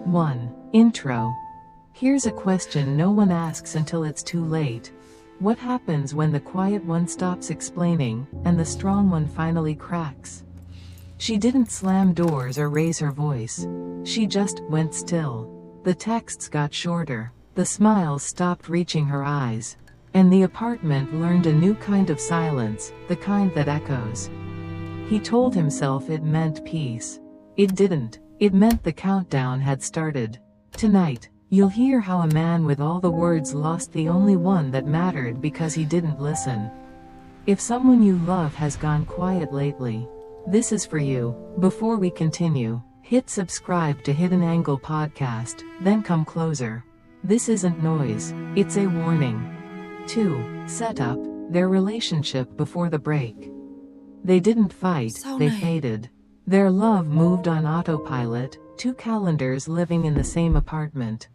1. Intro. Here's a question no one asks until it's too late. What happens when the quiet one stops explaining, and the strong one finally cracks? She didn't slam doors or raise her voice. She just went still. The texts got shorter. The smiles stopped reaching her eyes. And the apartment learned a new kind of silence, the kind that echoes. He told himself it meant peace. It didn't. It meant the countdown had started. Tonight, you'll hear how a man with all the words lost the only one that mattered because he didn't listen. If someone you love has gone quiet lately, this is for you. Before we continue, hit subscribe to Hidden Angle Podcast, then come closer. This isn't noise, it's a warning. 2. Setup. Their relationship before the break. They didn't fight, they faded. Their love moved on autopilot, 2 calendars living in the same apartment.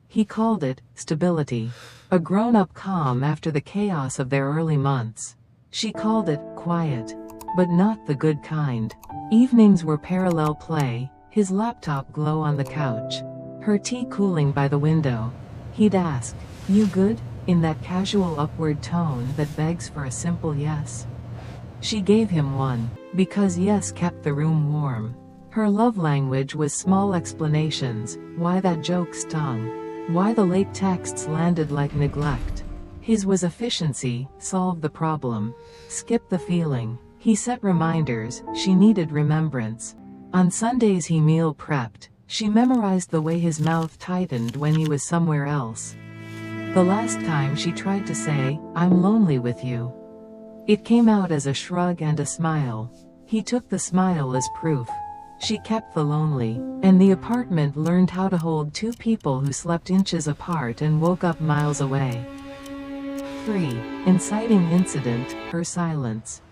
He called it stability, a grown-up calm after the chaos of their early months. She called it quiet, but not the good kind. Evenings were parallel play, his laptop glow on the couch, her tea cooling by the window. He'd ask, "You good?" in that casual upward tone that begs for a simple yes. She gave him one, because yes kept the room warm. Her love language was small explanations, why that joke stung, why the late texts landed like neglect. His was efficiency, solve the problem, skip the feeling. He set reminders, she needed remembrance. On Sundays he meal prepped. She memorized the way his mouth tightened when he was somewhere else. The last time she tried to say, "I'm lonely with you," it came out as a shrug and a smile. He took the smile as proof. She kept the lonely, and the apartment learned how to hold 2 people who slept inches apart and woke up miles away. 3. Inciting incident, her silence.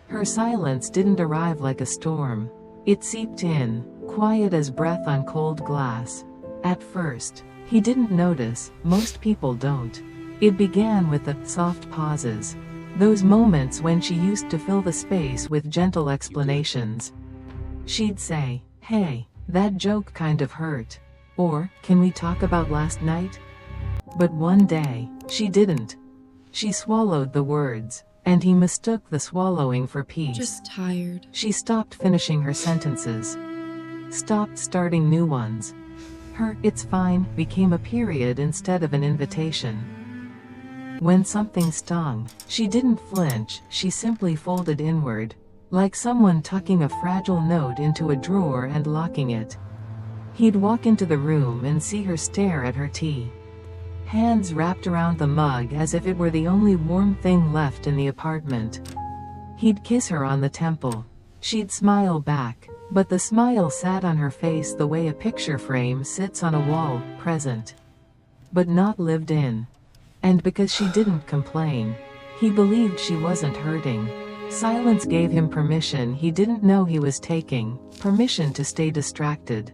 Her silence didn't arrive like a storm. It seeped in, quiet as breath on cold glass. At first, he didn't notice, most people don't. It began with the soft pauses. Those moments when she used to fill the space with gentle explanations. She'd say, "Hey, that joke kind of hurt." Or, "Can we talk about last night?" But one day, she didn't. She swallowed the words, and he mistook the swallowing for peace. Just tired. She stopped finishing her sentences. Stopped starting new ones. Her "it's fine" became a period instead of an invitation. When something stung, she didn't flinch, she simply folded inward, like someone tucking a fragile note into a drawer and locking it. He'd walk into the room and see her stare at her tea, hands wrapped around the mug as if it were the only warm thing left in the apartment. He'd kiss her on the temple. She'd smile back, but the smile sat on her face the way a picture frame sits on a wall, present, but not lived in. And because she didn't complain, he believed she wasn't hurting. Silence gave him permission he didn't know he was taking, permission to stay distracted,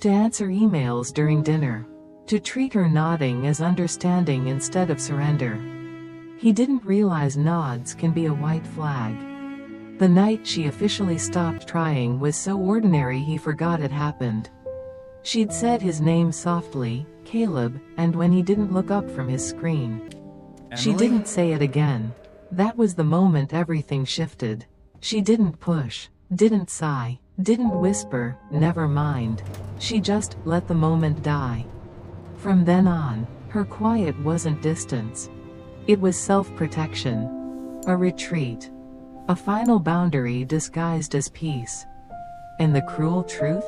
to answer emails during dinner, to treat her nodding as understanding instead of surrender. He didn't realize nods can be a white flag. The night she officially stopped trying was so ordinary he forgot it happened. She'd said his name softly, Caleb, and when he didn't look up from his screen. She didn't say it again. That was the moment everything shifted. She didn't push, didn't sigh, didn't whisper, "Never mind." She just let the moment die. From then on, her quiet wasn't distance. It was self-protection. A retreat. A final boundary disguised as peace. And the cruel truth?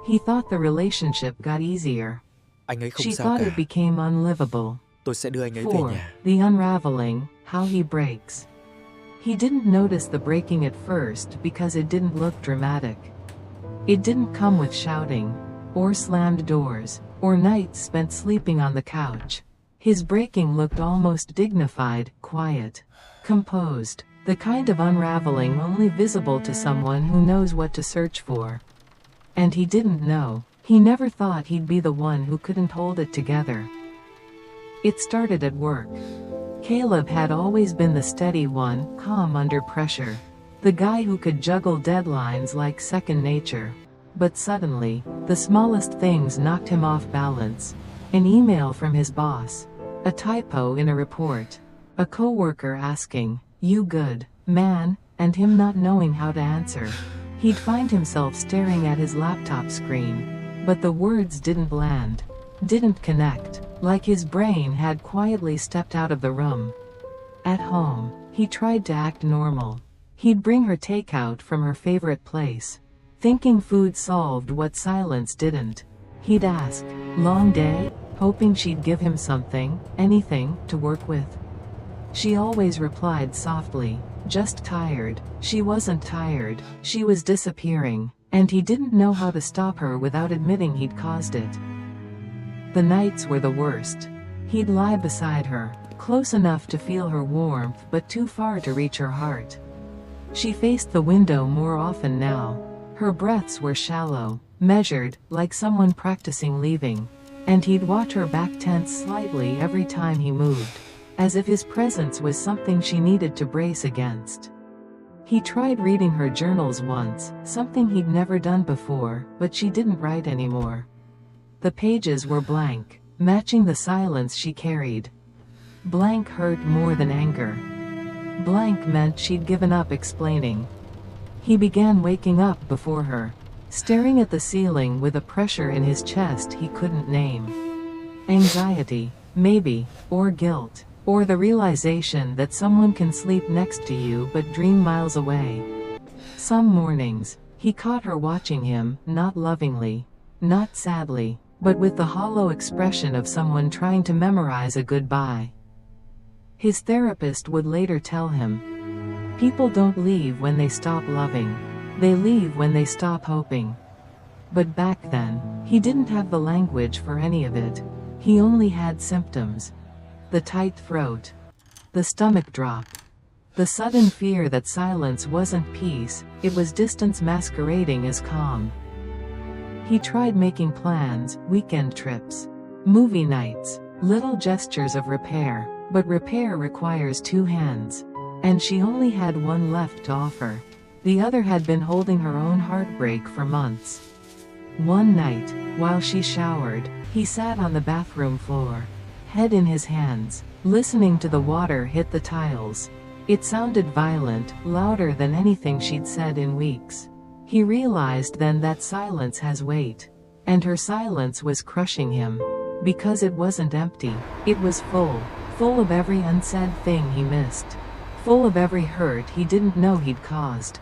He thought the relationship got easier. Anh ấy không She sao thought cả. it became unlivable. Tôi sẽ đưa anh ấy về 4. nhà. The unraveling, how he breaks. He didn't notice the breaking at first because it didn't look dramatic. It didn't come with shouting, or slammed doors, or nights spent sleeping on the couch. His breaking looked almost dignified, quiet, composed, the kind of unraveling only visible to someone who knows what to search for. And he didn't know. He never thought he'd be the one who couldn't hold it together. It started at work. Caleb had always been the steady one, calm under pressure. The guy who could juggle deadlines like second nature. But suddenly, The smallest things knocked him off balance. An email from his boss. A typo in a report. A coworker asking, "You good, man?" and him not knowing how to answer. He'd find himself staring at his laptop screen. But the words didn't land. Didn't connect. Like his brain had quietly stepped out of the room. At home, he tried to act normal. He'd bring her takeout from her favorite place, thinking food solved what silence didn't. He'd ask, "Long day?" hoping she'd give him something, anything, to work with. She always replied softly, "Just tired." She wasn't tired, she was disappearing, and he didn't know how to stop her without admitting he'd caused it. The nights were the worst. He'd lie beside her, close enough to feel her warmth but too far to reach her heart. She faced the window more often now. Her breaths were shallow, measured, like someone practicing leaving. And he'd watch her back tense slightly every time he moved, as if his presence was something she needed to brace against. He tried reading her journals once, something he'd never done before, but she didn't write anymore. The pages were blank, matching the silence she carried. Blank hurt more than anger. Blank meant she'd given up explaining. He began waking up before her, staring at the ceiling with a pressure in his chest he couldn't name. Anxiety, maybe, or guilt, or the realization that someone can sleep next to you but dream miles away. Some mornings, he caught her watching him, not lovingly, not sadly, but with the hollow expression of someone trying to memorize a goodbye. His therapist would later tell him, "People don't leave when they stop loving. They leave when they stop hoping." But back then, he didn't have the language for any of it. He only had symptoms. The tight throat. The stomach drop. The sudden fear that silence wasn't peace, it was distance masquerading as calm. He tried making plans, weekend trips, movie nights, little gestures of repair, but repair requires two hands. And she only had one left to offer. The other had been holding her own heartbreak for months. One night, while she showered, he sat on the bathroom floor, head in his hands, listening to the water hit the tiles. It sounded violent, louder than anything she'd said in weeks. He realized then that silence has weight. And her silence was crushing him. Because it wasn't empty, it was full. Full of every unsaid thing he missed. Full of every hurt he didn't know he'd caused.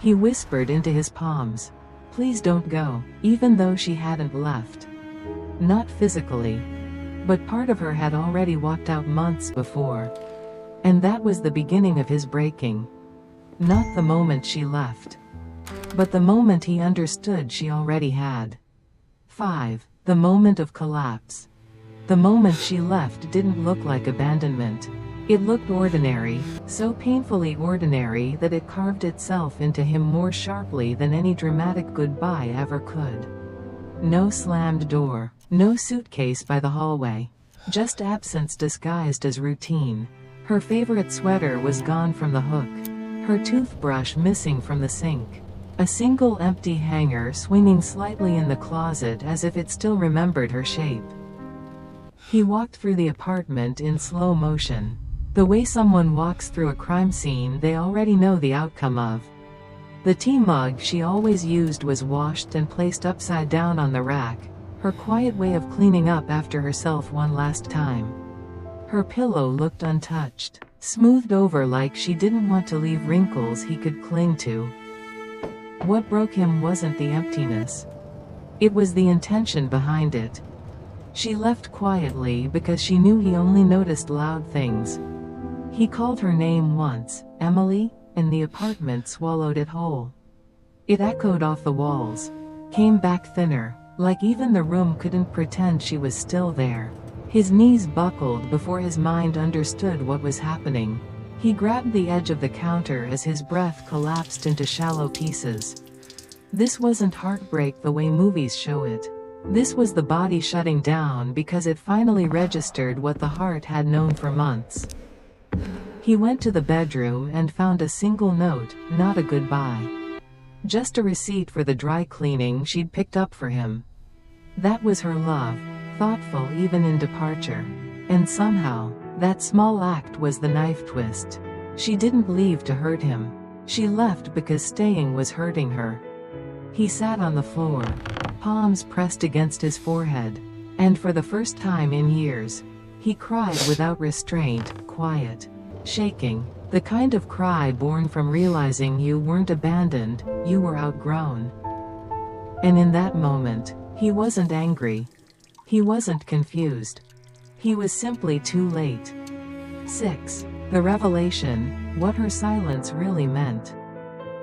He whispered into his palms, "Please don't go," even though she hadn't left. Not physically. But part of her had already walked out months before. And that was the beginning of his breaking. Not the moment she left, but the moment he understood she already had. 5. The moment of collapse. The moment she left didn't look like abandonment. It looked ordinary, so painfully ordinary that it carved itself into him more sharply than any dramatic goodbye ever could. No slammed door, no suitcase by the hallway. Just absence disguised as routine. Her favorite sweater was gone from the hook. Her toothbrush missing from the sink. A single empty hanger swinging slightly in the closet as if it still remembered her shape. He walked through the apartment in slow motion. The way someone walks through a crime scene they already know the outcome of. The tea mug she always used was washed and placed upside down on the rack, her quiet way of cleaning up after herself one last time. Her pillow looked untouched, smoothed over like she didn't want to leave wrinkles he could cling to. What broke him wasn't the emptiness. It was the intention behind it. She left quietly because she knew he only noticed loud things. He called her name once, Emily, and the apartment swallowed it whole. It echoed off the walls, came back thinner, like even the room couldn't pretend she was still there. His knees buckled before his mind understood what was happening. He grabbed the edge of the counter as his breath collapsed into shallow pieces. This wasn't heartbreak the way movies show it. This was the body shutting down because it finally registered what the heart had known for months. He went to the bedroom and found a single note, not a goodbye. Just a receipt for the dry cleaning she'd picked up for him. That was her love, thoughtful even in departure. And somehow, that small act was the knife twist. She didn't leave to hurt him. She left because staying was hurting her. He sat on the floor, palms pressed against his forehead. And for the first time in years, he cried without restraint, quiet, shaking. The kind of cry born from realizing you weren't abandoned, you were outgrown. And in that moment, he wasn't angry. He wasn't confused. He was simply too late. 6. The revelation, what her silence really meant.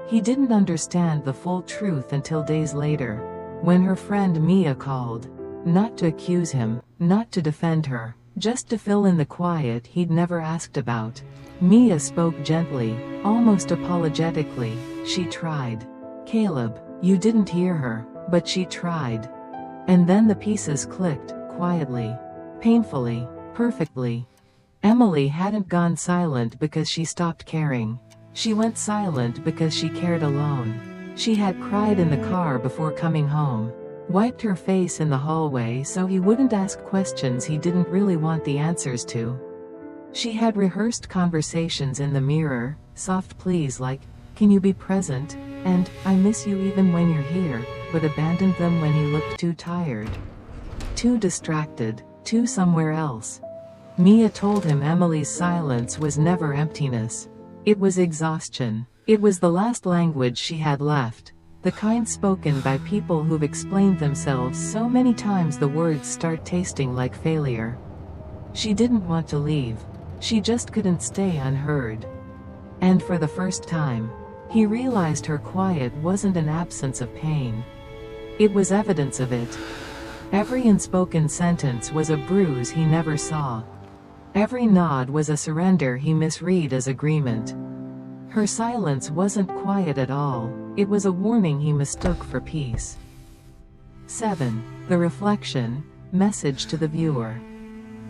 He didn't understand the full truth until days later, when her friend Mia called. Not to accuse him, not to defend her, just to fill in the quiet he'd never asked about. Mia spoke gently, almost apologetically. She tried. Caleb, you didn't hear her, but she tried. And then the pieces clicked, quietly, painfully, perfectly. Emily hadn't gone silent because she stopped caring. She went silent because she cared alone. She had cried in the car before coming home, wiped her face in the hallway so he wouldn't ask questions he didn't really want the answers to. She had rehearsed conversations in the mirror, soft pleas like, "Can you be present?" and "I miss you even when you're here," but abandoned them when he looked too tired, too distracted, too somewhere else. Mia told him Emily's silence was never emptiness. It was exhaustion. It was the last language she had left. The kind spoken by people who've explained themselves so many times the words start tasting like failure. She didn't want to leave. She just couldn't stay unheard. And for the first time, he realized her quiet wasn't an absence of pain. It was evidence of it. Every unspoken sentence was a bruise he never saw. Every nod was a surrender he misread as agreement. Her silence wasn't quiet at all, it was a warning he mistook for peace. 7. The reflection, message to the viewer.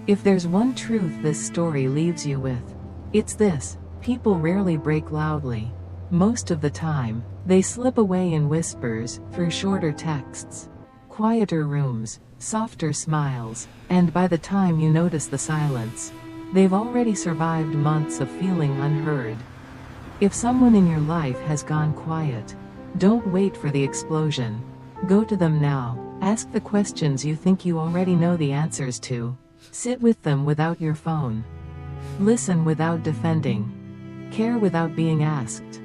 If there's one truth this story leaves you with, it's this: people rarely break loudly. Most of the time, they slip away in whispers, through shorter texts, quieter rooms, softer smiles, and by the time you notice the silence, they've already survived months of feeling unheard. If someone in your life has gone quiet, don't wait for the explosion. Go to them now. Ask the questions you think you already know the answers to. Sit with them without your phone. Listen without defending. Care without being asked.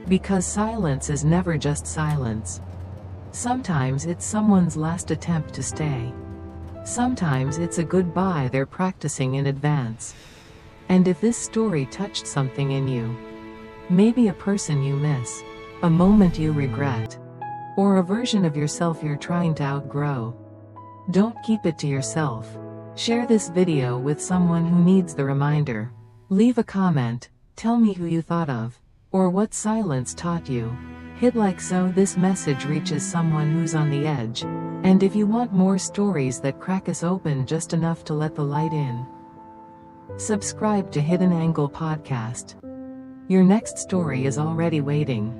Because silence is never just silence. Sometimes it's someone's last attempt to stay. Sometimes it's a goodbye they're practicing in advance. And if this story touched something in you, maybe a person you miss, a moment you regret, or a version of yourself you're trying to outgrow, don't keep it to yourself. Share this video with someone who needs the reminder. Leave a comment, tell me who you thought of, or what silence taught you. Hit like so this message reaches someone who's on the edge. And if you want more stories that crack us open just enough to let the light in, subscribe to Hidden Angle Podcast. Your next story is already waiting.